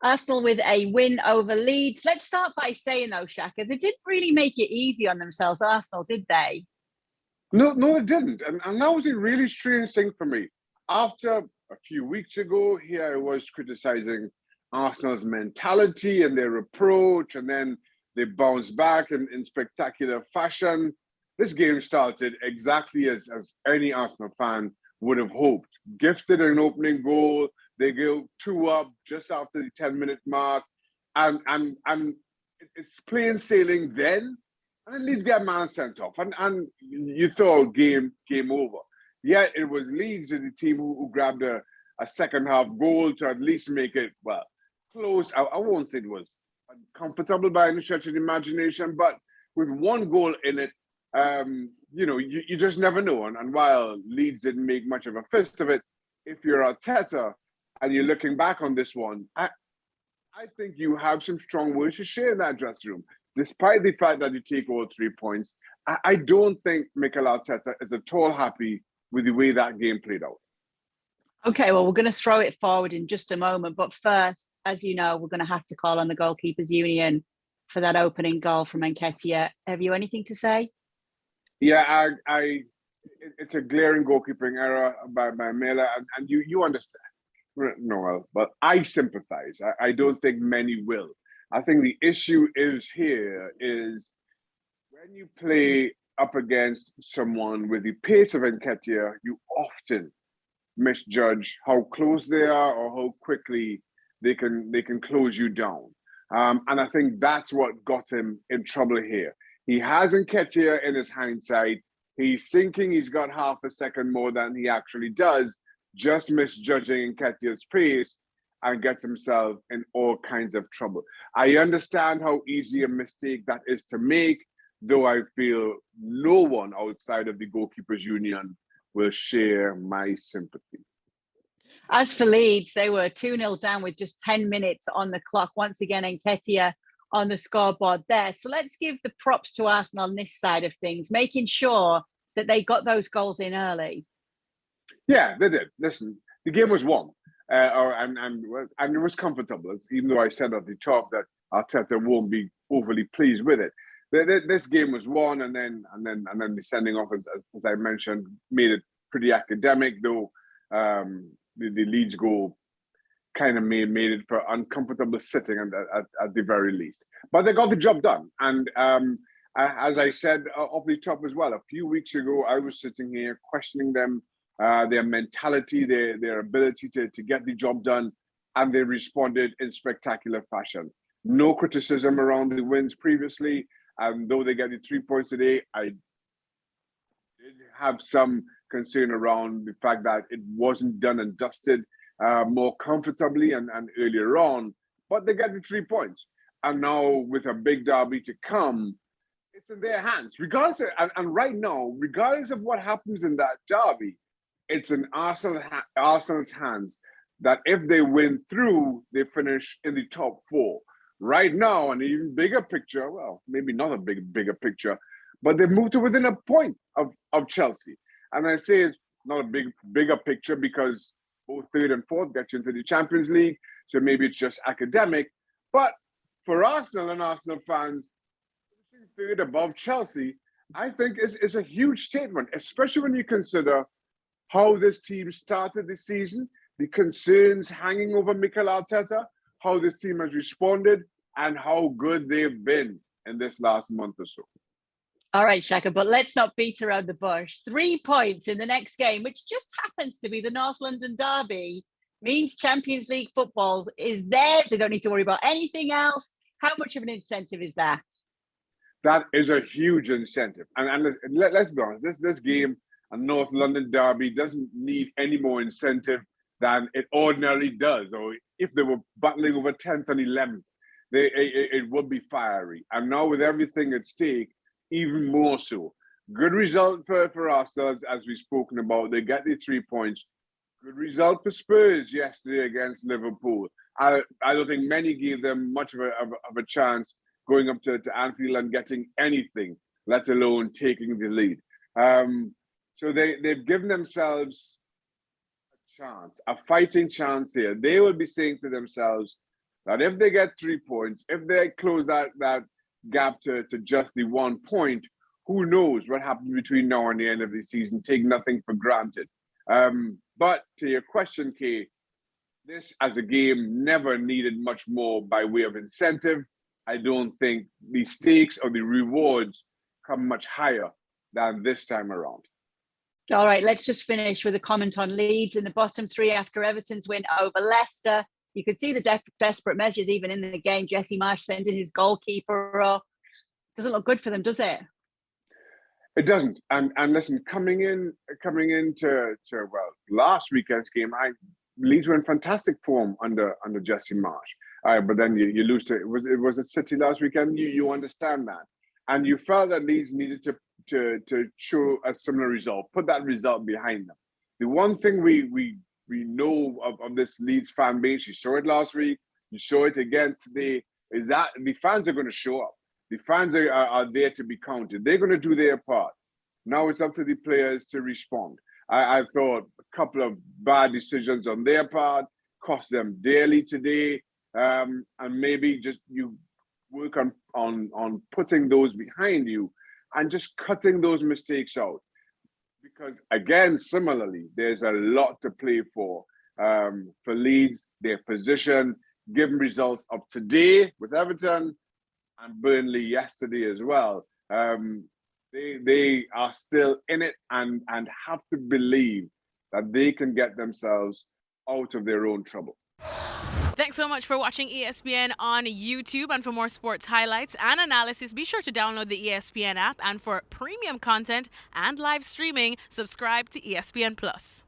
Arsenal with a win over Leeds. Let's start by saying, though, Shaka, they didn't really make it easy on themselves, Arsenal, did they? No, they didn't. And that was a really strange thing for me. After a few weeks ago, here I was criticizing Arsenal's mentality and their approach, and then they bounced back in spectacular fashion. This game started exactly as any Arsenal fan would have hoped. Gifted an opening goal, they go 2 up just after the 10-minute mark, and it's plain sailing then, and at least get man sent off, and you thought game over. Yet it was Leeds, the team who grabbed a second half goal to at least make it, well, close. I won't say it was uncomfortable by any stretch of the imagination, but with one goal in it, you just never know. And while Leeds didn't make much of a fist of it, if you're Arteta and you're looking back on this one, I think you have some strong words to share in that dressing room. Despite the fact that you take all 3 points, I don't think Mikel Arteta is at all happy with the way that game played out. Okay, well, we're going to throw it forward in just a moment. But first, as you know, we're going to have to call on the Goalkeepers Union for that opening goal from Nketiah. Have you anything to say? Yeah, it's a glaring goalkeeping error by Mela, and you understand, Noel, but I sympathize. I don't think many will. I think the issue is when you play up against someone with the pace of Nketiah, you often misjudge how close they are or how quickly they can close you down. And I think that's what got him in trouble here. He has Nketiah in his hindsight. He's thinking he's got half a second more than he actually does, just misjudging Nketiah's pace, and gets himself in all kinds of trouble. I understand how easy a mistake that is to make, though I feel no one outside of the Goalkeepers Union will share my sympathy. As for Leeds, they were 2-0 down with just 10 minutes on the clock. Once again, Nketiah on the scoreboard there. So let's give the props to Arsenal on this side of things, making sure that they got those goals in early. Yeah, they did. Listen, the game was won. And it was comfortable, even though I said at the top that Arteta won't be overly pleased with it. This game was won, and then the sending off, as I mentioned, made it pretty academic. Though the Leeds goal kind of made it for uncomfortable sitting at the very least. But they got the job done, and as I said off the top as well, a few weeks ago, I was sitting here questioning them. Their mentality, their ability to get the job done, and they responded in spectacular fashion. No criticism around the wins previously, and though they get the 3 points today, I did have some concern around the fact that it wasn't done and dusted more comfortably and earlier on, but they get the 3 points. And now with a big derby to come, it's in their hands. Regardless of, and right now, regardless of what happens in that derby, it's in Arsenal's hands that if they win through, they finish in the top 4. Right now, an even bigger picture, well, maybe not a bigger picture, but they've moved to within a point of Chelsea. And I say it's not a bigger picture because both 3rd and 4th get you into the Champions League, so maybe it's just academic. But for Arsenal and Arsenal fans, 3rd above Chelsea, I think is a huge statement, especially when you consider how this team started the season, the concerns hanging over Mikel Arteta, how this team has responded, and how good they've been in this last month or so. All right, Shaka, but let's not beat around the bush. 3 points in the next game, which just happens to be the North London derby, means Champions League football is theirs. They don't need to worry about anything else. How much of an incentive is that? That is a huge incentive. And let's be honest, this game, a North London derby, doesn't need any more incentive than it ordinarily does. Or if they were battling over 10th and 11th, it would be fiery. And now with everything at stake, even more so. Good result for Arsenal, as we've spoken about. They get the 3 points. Good result for Spurs yesterday against Liverpool. I don't think many gave them much of a chance going up to Anfield and getting anything, let alone taking the lead. So they've given themselves a chance, a fighting chance here. They will be saying to themselves, that if they get 3 points, if they close that gap to just the 1 point, who knows what happens between now and the end of the season. Take nothing for granted. But to your question, Kay, this as a game never needed much more by way of incentive. I don't think the stakes or the rewards come much higher than this time around. All right, let's just finish with a comment on Leeds in the bottom three after Everton's win over Leicester. You could see the desperate measures even in the game. Jesse Marsh sending his goalkeeper off. Doesn't look good for them, does it? It doesn't. And listen, coming into last weekend's game, Leeds were in fantastic form under Jesse Marsh. But then you lose to it was it City last weekend. You understand that, and you felt that Leeds needed to show a similar result, put that result behind them. The one thing we know of this Leeds fan base, you saw it last week, you saw it again today, is that the fans are going to show up. The fans are there to be counted. They're going to do their part. Now it's up to the players to respond. I thought a couple of bad decisions on their part cost them dearly today, and maybe just you work on putting those behind you and just cutting those mistakes out. Because again, similarly, there's a lot to play for Leeds, their position, given results of today with Everton and Burnley yesterday as well. They are still in it and have to believe that they can get themselves out of their own trouble. Thanks so much for watching ESPN on YouTube. And for more sports highlights and analysis, be sure to download the ESPN app. And for premium content and live streaming, subscribe to ESPN Plus.